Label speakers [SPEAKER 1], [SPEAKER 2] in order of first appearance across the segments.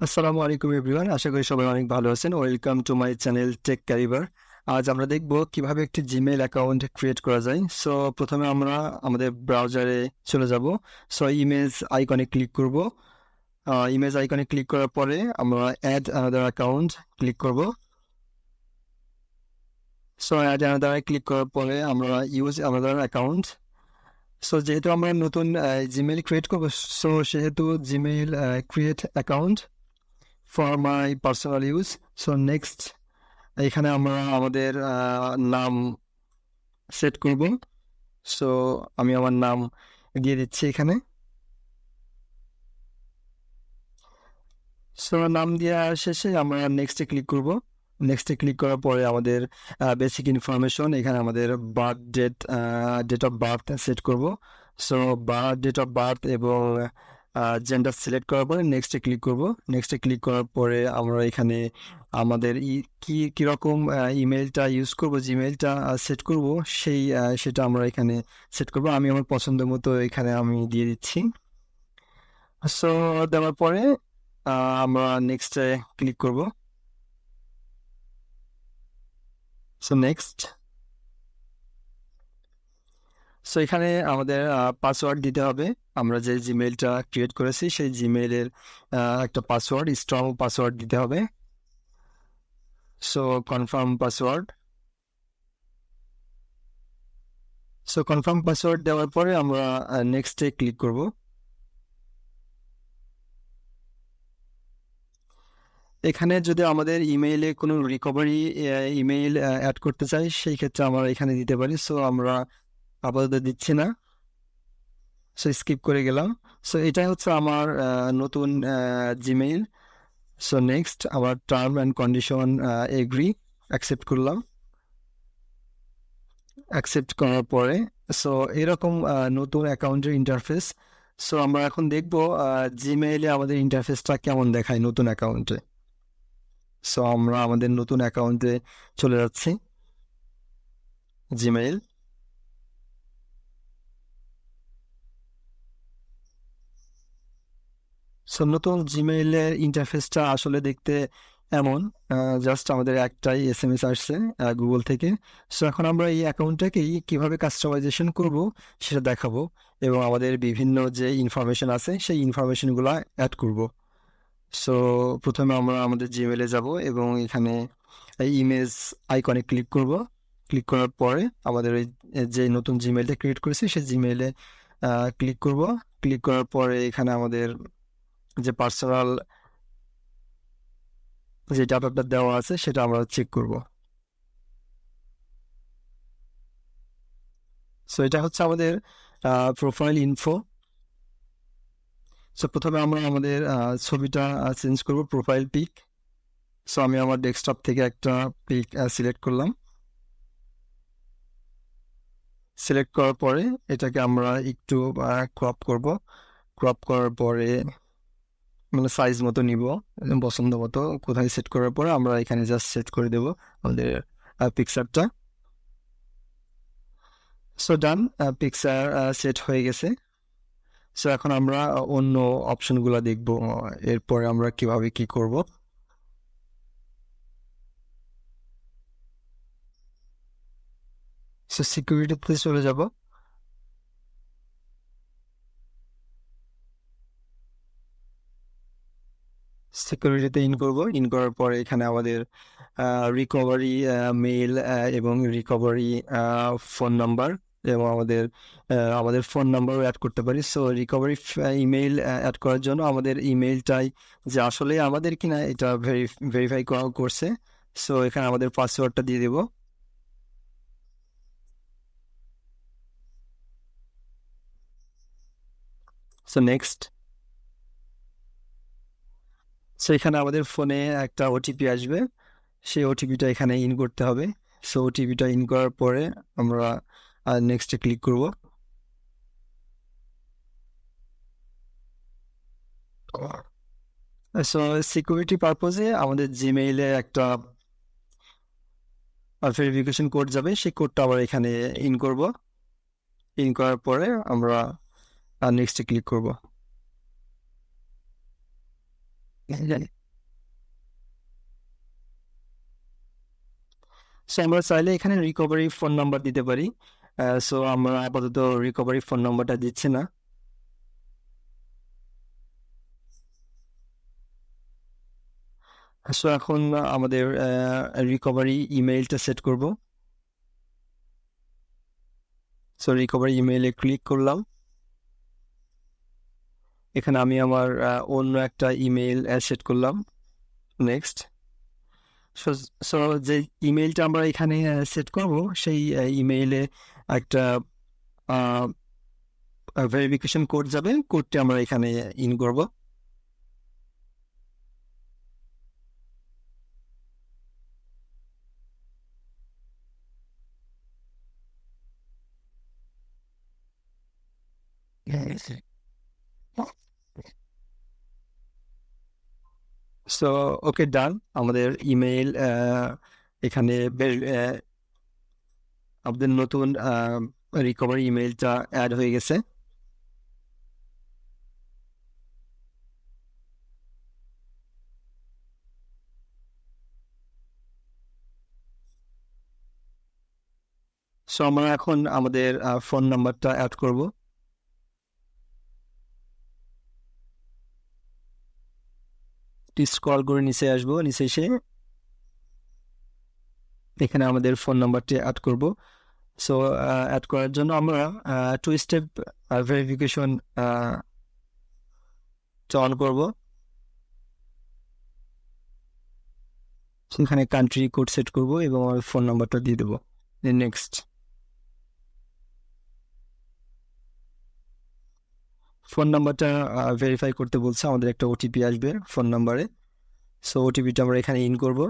[SPEAKER 1] আসসালামু আলাইকুম এভরিওয়ান, আশা করি সবাই অনেক ভালো আছেন। Welcome to my channel tech ক্যারিবার। আজ আমরা দেখব কিভাবে একটি জিমেইল অ্যাকাউন্ট ক্রিয়েট করা যায়। সো প্রথমে আমরা আমাদের ব্রাউজারে চলে যাব। সো ইমেজ আইকনে ক্লিক করব। ইমেজ আইকনে ক্লিক করার পরে আমরা অ্যাড আনাদার অ্যাকাউন্ট ক্লিক করব। সো অ্যাড আনাদার ক্লিক করার পরে আমরা ইউজ আনাদার অ্যাকাউন্ট। সো যেহেতু আমরা নতুন জিমেইল ক্রিয়েট করব, সো সেহেতু Gmail create account for my personal use. So next এখানে আমরা আমাদের নাম সেট করব। সো আমি আমার নাম দিয়ে দিচ্ছি এখানে। সো নাম দেওয়ার শেষে আমরা নেক্সটে ক্লিক করব। নেক্সটে ক্লিক করার পরে আমাদের বেসিক ইনফরমেশন, এখানে আমাদের birth date of birth set করব। So birth date of birth এবং জেন্ডার সিলেক্ট করার পরে নেক্সটে ক্লিক করব। নেক্সটে ক্লিক করার পরে আমরা এখানে আমাদের কীরকম ইমেলটা ইউজ করব, জিমেলটা সেট করব, সেটা আমরা এখানে সেট করব। আমি আমার পছন্দ মতো এখানে আমি দিয়ে দিচ্ছি। সো দেওয়ার পরে আমরা নেক্সটে ক্লিক করব। So next. সো এখানে আমাদের পাসওয়ার্ড দিতে হবে। আমরা যে জিমেইলটা ক্রিয়েট করেছি সেই জিমেইলের একটা পাসওয়ার্ড, স্ট্রং পাসওয়ার্ড দিতে হবে। So confirm password. So confirm password দেওয়ার পরে আমরা নেক্সটে ক্লিক করব। এখানে যদি আমাদের ইমেইলে কোনো রিকভারি ইমেইল অ্যাড করতে চাই, সেই ক্ষেত্রে আমরা এখানে দিতে পারি। সো আমরা আপাতত দিচ্ছি না, সো স্কিপ করে গেলাম। সো এটাই হচ্ছে আমার নতুন জিমেইল। সো নেক্সট আবার term and condition agri, accept করলাম। অ্যাকসেপ্ট করার পরে সো এরকম নতুন অ্যাকাউন্টের ইন্টারফেস। সো আমরা এখন দেখব জিমেইলে আমাদের ইন্টারফেসটা কেমন দেখায় নতুন অ্যাকাউন্টে। সো আমরা আমাদের নতুন অ্যাকাউন্টে চলে যাচ্ছি, জিমেইল। সো নতুন জিমেইলের ইন্টারফেসটা আসলে দেখতে এমন। জাস্ট আমাদের একটাই এসএমএস আসছে গুগল থেকে। সো এখন আমরা এই অ্যাকাউন্টটাকেই কীভাবে কাস্টমাইজেশন করব সেটা দেখাবো, এবং আমাদের বিভিন্ন যে ইনফরমেশন আছে সেই ইনফরমেশনগুলো অ্যাড করব। সো প্রথমে আমরা আমাদের জিমেইলে যাব এবং এখানে এই ইমেজ আইকনে ক্লিক করব। ক্লিক করার পরে আমাদের ওই যে নতুন জিমেইলটা ক্রিয়েট করেছি সেই জিমেইলে ক্লিক করব। ক্লিক করার পরে এখানে আমাদের যে পার্সোনাল যে ডাটাটা দেওয়া আছে সেটা আমরা চেক করব। সো এটা হচ্ছে আমাদের প্রোফাইল ইনফো। সো প্রথমে আমরা আমাদের ছবিটা চেঞ্জ করব, প্রোফাইল পিক। সো আমি আমার ডেস্কটপ থেকে একটা পিক সিলেক্ট করলাম। সিলেক্ট করার পরে এটাকে আমরা একটু ক্রপ করব। ক্রপ করার পরে মানে সাইজ মতো নিব, পছন্দ মতো। কোথায় সেট করার পরে আমরা এখানে জাস্ট সেট করে দেব আমাদের পিকচারটা। সো ডান, পিকচার সেট হয়ে গেছে। সো এখন আমরা অন্য অপশনগুলো দেখব, এরপরে আমরা কিভাবে কি করব। সো সিকিউরিটিতে চলে যাব। সিকিউরিটিতে ইন করব। ইন করার পরে এখানে আমাদের রিকভারি মেইল এবং রিকভারি ফোন নাম্বার, এবং আমাদের ফোন নাম্বারও অ্যাড করতে পারি। সো রিকভারি ইমেইল অ্যাড করার জন্য আমাদের ইমেইলটাই যে আসলে আমাদের কিনা এটা ভেরিফাই করছে। সো এখানে আমাদের পাসওয়ার্ডটা দিয়ে দেব। So next. সো এখানে আমাদের ফোনে একটা ওটিপি আসবে, সেই ওটিপিটা এখানে ইন করতে হবে। সো ওটিপিটা ইন করার পরে আমরা নেক্সটে ক্লিক করব। সো সিকিউরিটি পারপোজে আমাদের জিমেইলে একটা ভেরিফিকেশন কোড যাবে, সেই কোডটা আবার এখানে ইন করব। ইন করার পরে আমরা নেক্সটে ক্লিক করব। সো আমরা চাইলে এখানে রিকভারি ফোন নাম্বার দিতে পারি। সো আমরা আপাতত রিকভারি ফোন নাম্বারটা দিচ্ছি না। সো এখন আমাদের রিকভারি ইমেইলটা সেট করব। সো রিকভারি ইমেইলে ক্লিক করলাম। এখানে আমি আমার অন্য একটা ইমেইল সেট করলাম। নেক্সট। সো সো যে ইমেইলটা আমরা এখানে সেট করব সেই ইমেইলে একটা ভেরিফিকেশন কোড যাবে। কোডটি আমরা এখানে ইন করব। সো ওকে, ডান। আমাদের ইমেইল এখানে আমাদের নতুন রিকভারি ইমেইলটা অ্যাড হয়ে গেছে। সো আমরা এখন আমাদের ফোন নাম্বারটা অ্যাড করব। স্ক্রল করে নিচে আসবো, নিচে এসে এখানে আমাদের ফোন নাম্বারটি অ্যাড করব। সো অ্যাড করার জন্য আমরা টু স্টেপ ভেরিফিকেশন অন করব। সেখানে কান্ট্রি কোড সেট করব এবং আমার ফোন নাম্বারটা দিয়ে দেবো। নেক্সট। ফোন নাম্বারটা ভেরিফাই করতে বলছে, আমাদের একটা ওটিপি আসবে ফোন নাম্বারে। সো ওটিপিটা আমরা এখানে ইন করব।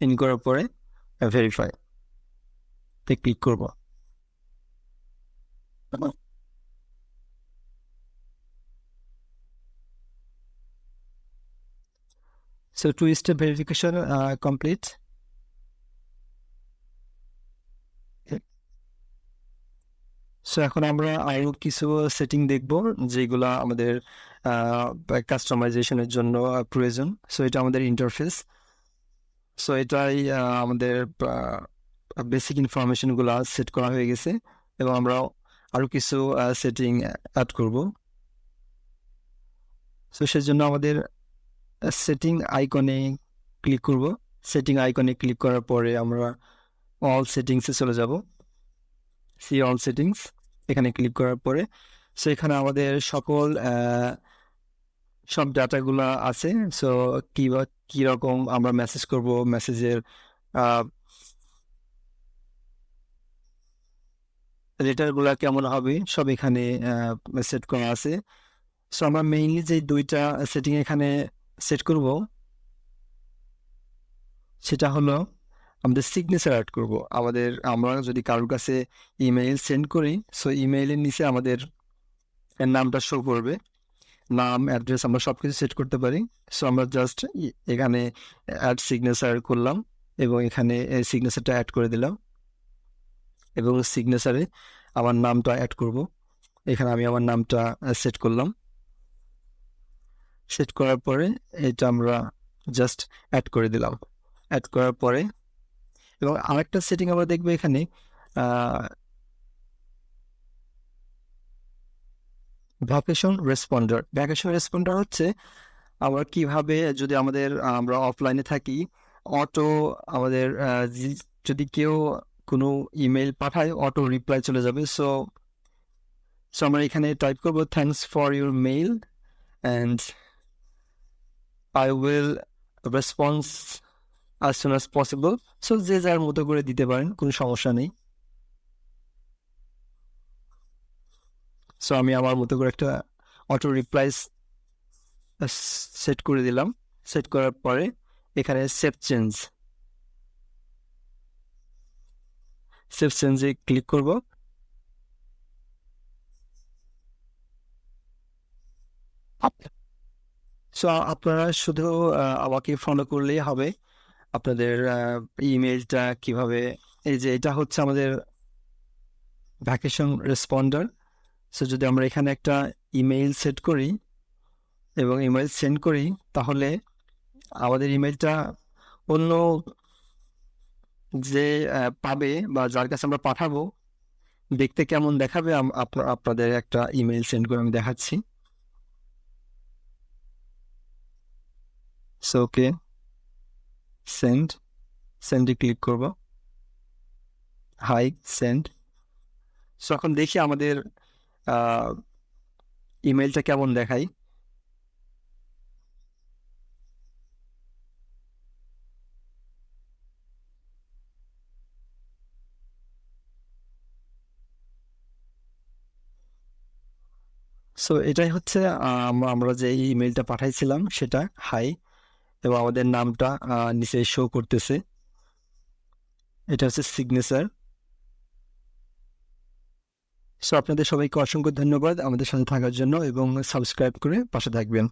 [SPEAKER 1] ইন করার পরে ভেরিফাই তে ক্লিক করব। So two step verification complete. So এখন আমরা আরও কিছু সেটিং দেখব যেগুলো আমাদের কাস্টমাইজেশনের জন্য প্রয়োজন। সো এটা আমাদের ইন্টারফেস। সো এটাই আমাদের বেসিক ইনফরমেশনগুলো সেট করা হয়ে গেছে এবং আমরা আরও কিছু সেটিং অ্যাড করব। সো সেজন্য আমাদের সেটিং আইকনে ক্লিক করব। সেটিং আইকনে ক্লিক করার পরে আমরা অল সেটিংসে চলে যাব। সি অল সেটিংস এখানে ক্লিক করার পরে সো এখানে আমাদের সকল সব ডাটাগুলো আছে। সো কীরকম আমরা মেসেজ করব, মেসেজের লেটারগুলো কেমন হবে সব এখানে সেট করা আছে। সো আমরা মেইনলি যে দুইটা সেটিং এখানে সেট করব সেটা হলো আমাদের সিগনেচার অ্যাড করব। আমরা যদি কারোর কাছে ইমেইল সেন্ড করি, সো ইমেইলের নিচে আমাদের নামটা শো করবে। নাম, অ্যাড্রেস আমরা সব কিছু সেট করতে পারি। সো আমরা জাস্ট এখানে অ্যাড সিগনেচার করলাম এবং এখানে সিগনেচারটা অ্যাড করে দিলাম এবং সিগনেচারে আমার নামটা অ্যাড করব। এখানে আমি আমার নামটা সেট করলাম। সেট করার পরে এটা আমরা জাস্ট অ্যাড করে দিলাম। অ্যাড করার পরে এবং আরেকটা সেটিং আমরা দেখবো এখানে ভ্যাকেশন রেসপন্ডার হচ্ছে আমরা কিভাবে যদি আমরা অফলাইনে থাকি, অটো আমাদের যদি কেউ কোনো ইমেল পাঠায় অটো রিপ্লাই চলে যাবে। সো আমরা এখানে টাইপ করবো thanks for your mail and I will response as soon as possible. So যে যার মতো করে দিতে পারেন, কোনো সমস্যা নেই। সো আমি আমার মতো করে একটা অটো রিপ্লাইস সেট করে দিলাম। সেট করার পরে এখানে সেভ চেঞ্জে ক্লিক করব। সো আপনারা শুধু আমাকে ফলো করলেই হবে। আপনাদের ইমেলটা কিভাবে, এই যে এটা হচ্ছে আমাদের ভ্যাকেশন রেসপন্ডার। সো যদি আমরা এখানে একটা ইমেইল সেট করি এবং ইমেল সেন্ড করি, তাহলে আমাদের ইমেলটা অন্য যে পাবে বা যার কাছে আমরা পাঠাবো দেখতে কেমন দেখাবে আপনাদের একটা ইমেল সেন্ড করে আমি দেখাচ্ছি। সো ওকে, সেন্ডে ক্লিক করব। Hi, send. সো এখন দেখি আমাদের ইমেলটা কেমন দেখায়। সো এটাই হচ্ছে আমরা যে ইমেলটা পাঠাইছিলাম সেটা, হাই, এবং আমাদের নামটা নিচে শো করতেছে। এটা হচ্ছে সিগনেচার। সো আপনাদের সবাইকে অসংখ্য ধন্যবাদ আমাদের সাথে থাকার জন্য, এবং সাবস্ক্রাইব করে পাশে থাকবেন।